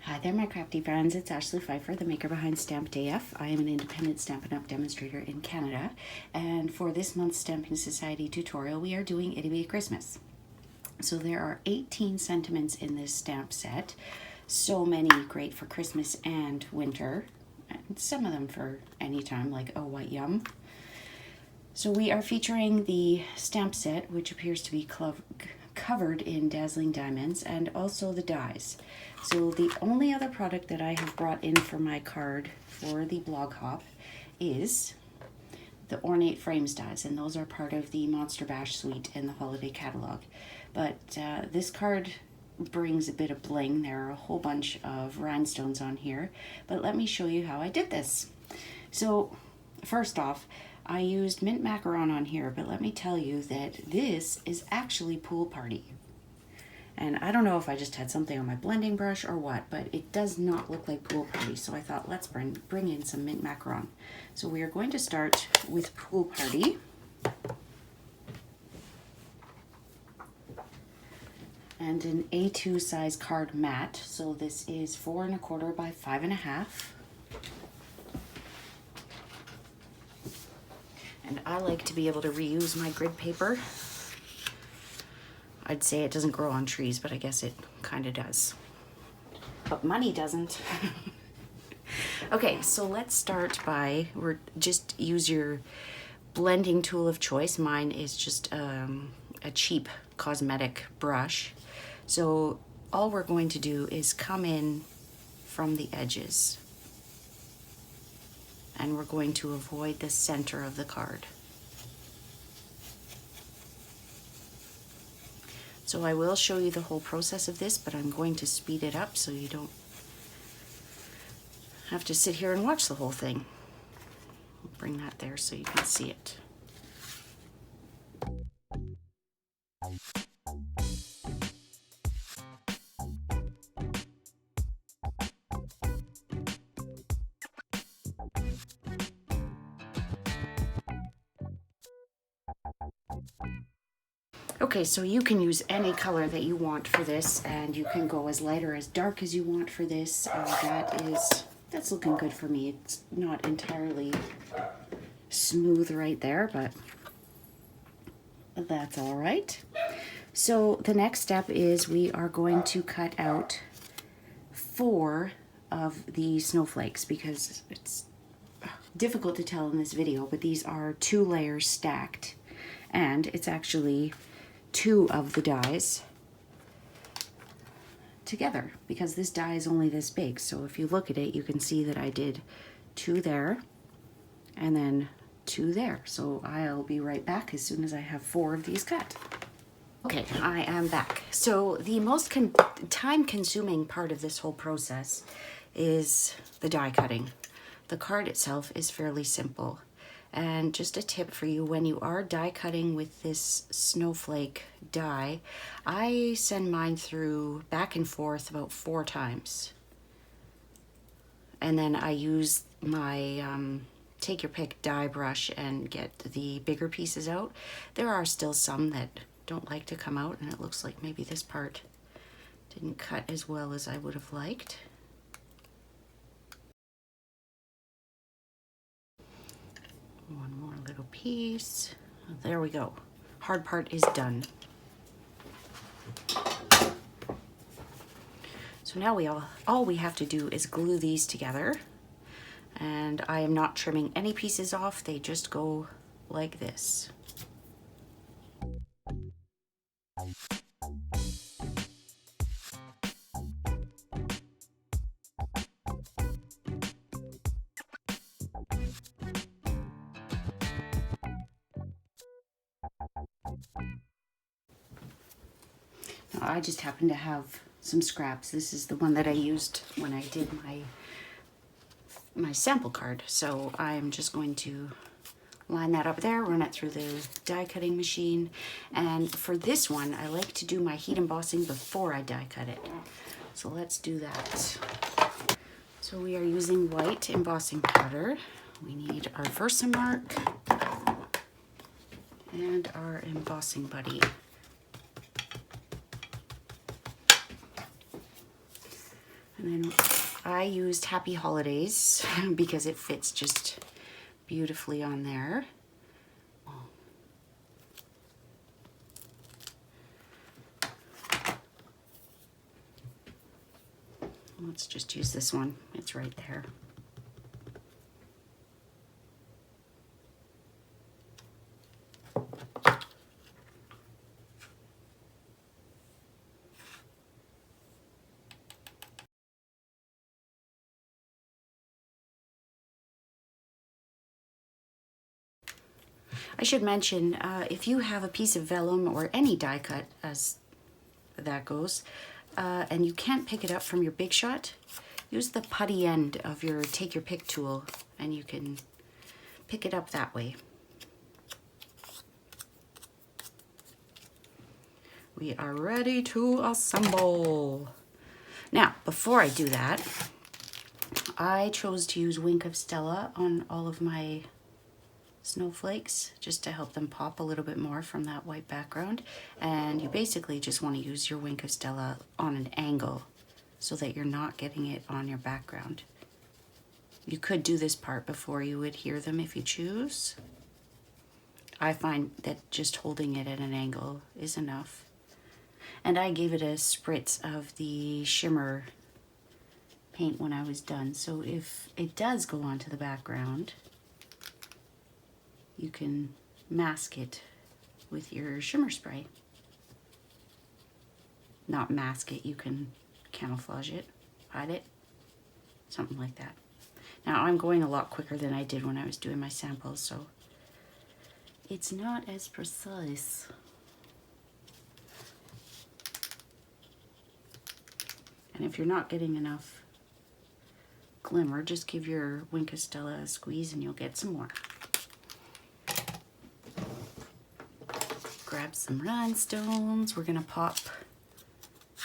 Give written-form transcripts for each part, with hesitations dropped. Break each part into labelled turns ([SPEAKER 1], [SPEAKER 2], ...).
[SPEAKER 1] Hi there, my crafty friends. It's Ashley Pfeiffer, the maker behind Stamped AF. I am an independent Stampin' Up! Demonstrator in Canada, and for this month's Stamping Society tutorial, we are doing Itty Bitty Christmas. So there are 18 sentiments in this stamp set. So many great for Christmas and winter, and some of them for any time, like Oh What Yum. So we are featuring the stamp set, which appears to be covered in dazzling diamonds, and also the dies. So the only other product that I have brought in for my card for the blog hop is the Ornate Frames dies, and those are part of the Monster Bash suite in the holiday catalog. But this card brings a bit of bling. There are a whole bunch of rhinestones on here, but let me show you how I did this. So first off, I used mint macaron on here, but let me tell you that this is actually Pool Party. And I don't know if I just had something on my blending brush or what, but it does not look like Pool Party. So I thought, let's bring in some mint macaron. So we are going to start with Pool Party. And an A2 size card mat. So this is 4 1/4 by 5 1/2. And I like to be able to reuse my grid paper. I'd say it doesn't grow on trees, but I guess it kind of does. But money doesn't. Okay, so let's start by, just use your blending tool of choice. Mine is just a cheap cosmetic brush. So all we're going to do is come in from the edges. And we're going to avoid the center of the card. So I will show you the whole process of this, but I'm going to speed it up so you don't have to sit here and watch the whole thing. I'll bring that there so you can see it. Okay, so you can use any color that you want for this, and you can go as light or as dark as you want for this. That's looking good for me. It's not entirely smooth right there, but that's all right. So the next step is we are going to cut out 4 of the snowflakes, because it's difficult to tell in this video, but these are 2 layers stacked, and it's actually 2 of the dies together, because this die is only this big. So if you look at it, you can see that I did 2 there and then 2 there. So I'll be right back as soon as I have 4 of these cut. Okay, I am back. So the most time-consuming part of this whole process is the die cutting. The card itself is fairly simple. And just a tip for you, when you are die cutting with this snowflake die, I send mine through back and forth about 4 times. And then I use my take your pick die brush and get the bigger pieces out. There are still some that don't like to come out, and it looks like maybe this part didn't cut as well as I would have liked. One more little piece. There we go. Hard part is done. So now all we have to do is glue these together. And I am not trimming any pieces off. They just go like this. I just happen to have some scraps. This is the one that I used when I did my sample card. So I'm just going to line that up there, run it through the die cutting machine. And for this one, I like to do my heat embossing before I die cut it. So let's do that. So we are using white embossing powder. We need our Versamark and our embossing buddy. And then I used Happy Holidays because it fits just beautifully on there. Let's just use this one. It's right there. I should mention, if you have a piece of vellum or any die cut as that goes, and you can't pick it up from your Big Shot, use the putty end of your take your pick tool and you can pick it up that way. We are ready to assemble. Now, before I do that, I chose to use Wink of Stella on all of my snowflakes just to help them pop a little bit more from that white background. And you basically just want to use your Wink of Stella on an angle so that you're not getting it on your background. You could do this part before you adhere them if you choose. I find that just holding it at an angle is enough. And I gave it a spritz of the shimmer paint when I was done. So if it does go onto the background, you can mask it with your shimmer spray. Not mask it, you can camouflage it, hide it, something like that. Now I'm going a lot quicker than I did when I was doing my samples, so it's not as precise. And if you're not getting enough glimmer, just give your Wink of Stella a squeeze and you'll get some more. Grab some rhinestones. We're gonna pop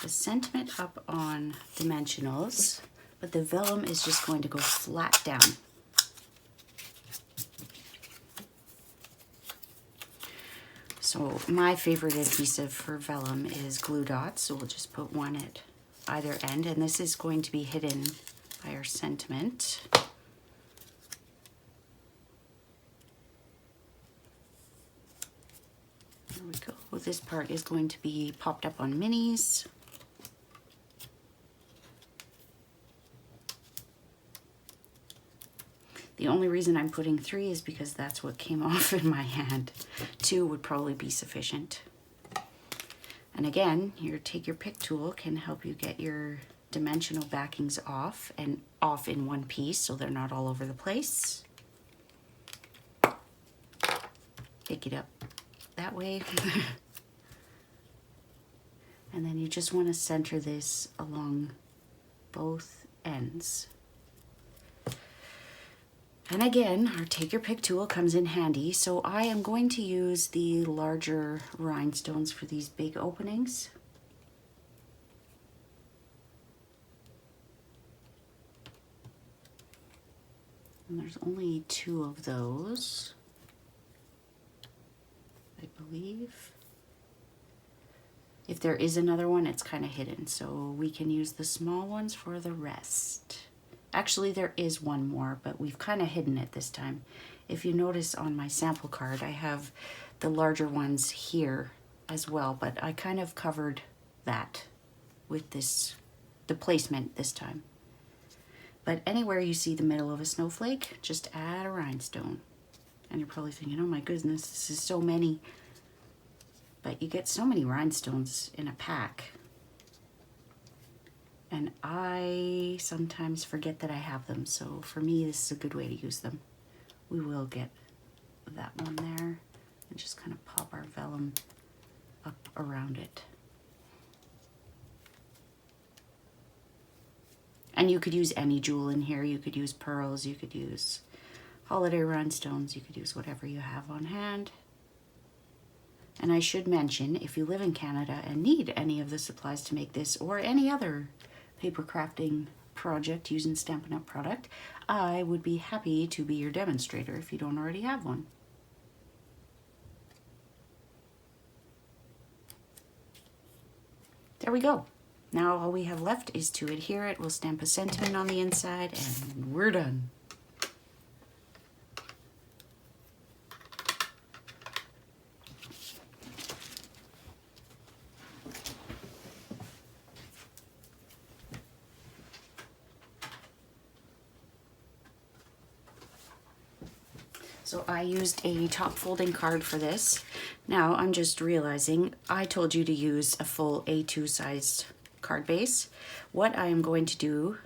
[SPEAKER 1] the sentiment up on dimensionals, but the vellum is just going to go flat down. So my favorite adhesive for vellum is glue dots, so we'll just put one at either end, and this is going to be hidden by our sentiment. There we go. Well, this part is going to be popped up on minis. The only reason I'm putting 3 is because that's what came off in my hand. 2 would probably be sufficient. And again, your take your pick tool can help you get your dimensional backings off and off in one piece so they're not all over the place. Pick it up that way. And then you just want to center this along both ends. And again, our take your pick tool comes in handy. So I am going to use the larger rhinestones for these big openings. And there's only 2 of those, I believe. If there is another one, it's kind of hidden, so we can use the small ones for the rest. Actually, there is one more, but we've kind of hidden it this time. If you notice on my sample card, I have the larger ones here as well, but I kind of covered that with the placement this time. But anywhere you see the middle of a snowflake, just add a rhinestone. And you're probably thinking, oh my goodness, this is so many. But you get so many rhinestones in a pack. And I sometimes forget that I have them, so for me this is a good way to use them. We will get that one there and just kind of pop our vellum up around it. And you could use any jewel in here. You could use pearls, you could use holiday rhinestones, you could use whatever you have on hand. And I should mention, if you live in Canada and need any of the supplies to make this or any other paper crafting project using Stampin' Up! Product, I would be happy to be your demonstrator if you don't already have one. There we go. Now all we have left is to adhere it. We'll stamp a sentiment on the inside and we're done. So I used a top folding card for this. Now I'm just realizing I told you to use a full A2 sized card base. What I am going to do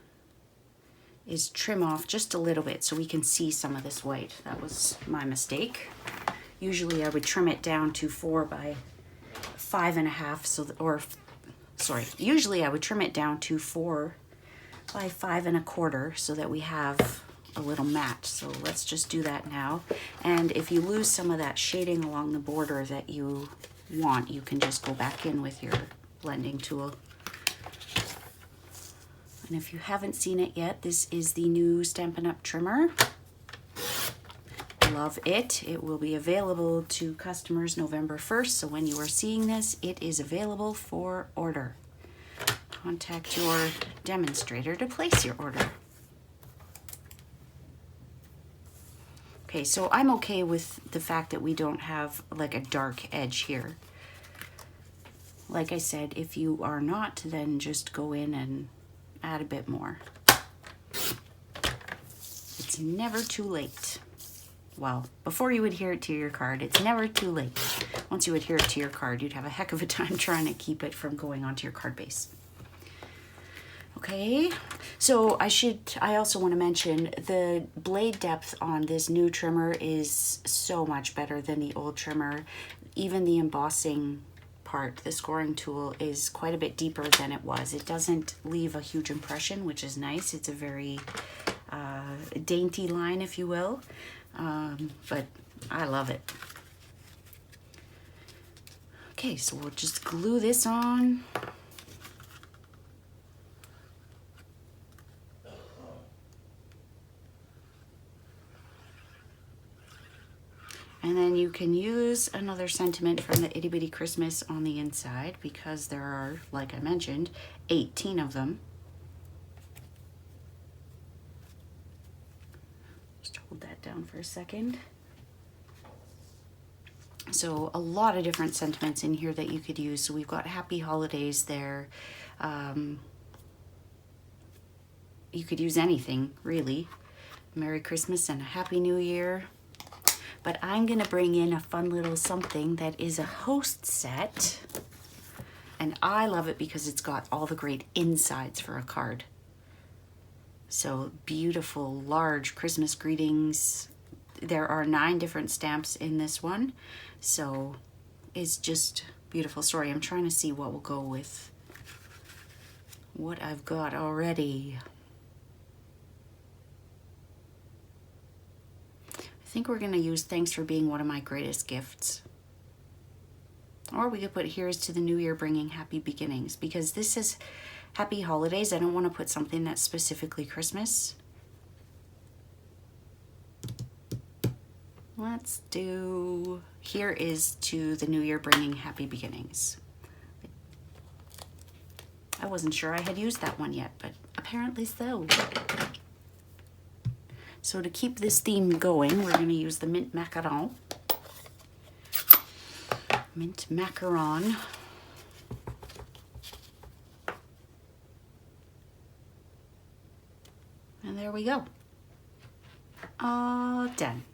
[SPEAKER 1] is trim off just a little bit so we can see some of this white. That was my mistake. Usually I would trim it down to 4 by 5.5, so usually I would trim it down to 4 by 5.25 so that we have a little mat. So let's just do that now. And if you lose some of that shading along the border that you want, you can just go back in with your blending tool. And if you haven't seen it yet, this is the new Stampin' Up! Trimmer. Love it. It will be available to customers November 1st. So when you are seeing this, it is available for order. Contact your demonstrator to place your order. Okay, so I'm okay with the fact that we don't have like a dark edge here. Like I said, if you are not, then just go in and add a bit more. It's never too late. Well, before you adhere it to your card, it's never too late. Once you adhere it to your card, you'd have a heck of a time trying to keep it from going onto your card base. Okay, so I also want to mention the blade depth on this new trimmer is so much better than the old trimmer. Even the embossing part, the scoring tool, is quite a bit deeper than it was. It doesn't leave a huge impression, which is nice. It's a very dainty line, if you will, but I love it. Okay, so we'll just glue this on. And then you can use another sentiment from the Itty Bitty Christmas on the inside because there are, like I mentioned, 18 of them. Just hold that down for a second. So a lot of different sentiments in here that you could use. So we've got Happy Holidays there. You could use anything, really. Merry Christmas and a Happy New Year. But I'm gonna bring in a fun little something that is a host set. And I love it because it's got all the great insides for a card. So beautiful, large Christmas greetings. There are 9 different stamps in this one. So it's just beautiful. Sorry, I'm trying to see what will go with what I've got already. I think we're going to use Thanks for Being One of My Greatest Gifts. Or we could put Here's to the New Year Bringing Happy Beginnings, because this is Happy Holidays. I don't want to put something that's specifically Christmas. Let's do Here is to the New Year Bringing Happy Beginnings. I wasn't sure I had used that one yet, but apparently so. So to keep this theme going, we're going to use the Mint Macaron. Mint Macaron. And there we go. All done.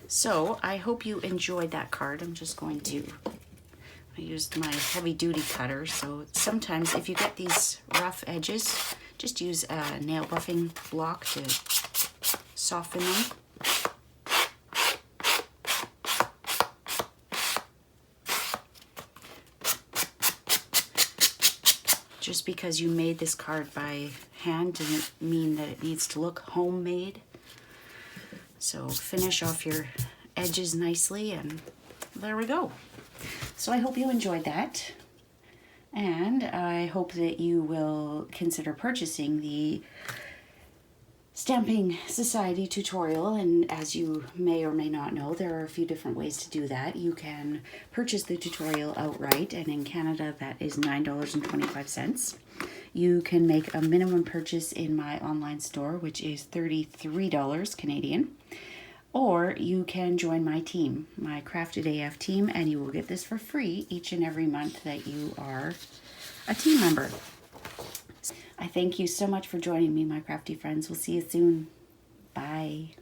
[SPEAKER 1] So I hope you enjoyed that card. I'm just going to, I used my heavy duty cutter. So sometimes if you get these rough edges, just use a nail buffing block to soften them. Just because you made this card by hand doesn't mean that it needs to look homemade. So finish off your edges nicely, and there we go. So I hope you enjoyed that. And I hope that you will consider purchasing the Stamping Society tutorial, and as you may or may not know, there are a few different ways to do that. You can purchase the tutorial outright, and in Canada that is $9.25. You can make a minimum purchase in my online store, which is $33 Canadian, or you can join my team, my Crafted AF team, and you will get this for free each and every month that you are a team member. I thank you so much for joining me, my crafty friends. We'll see you soon. Bye.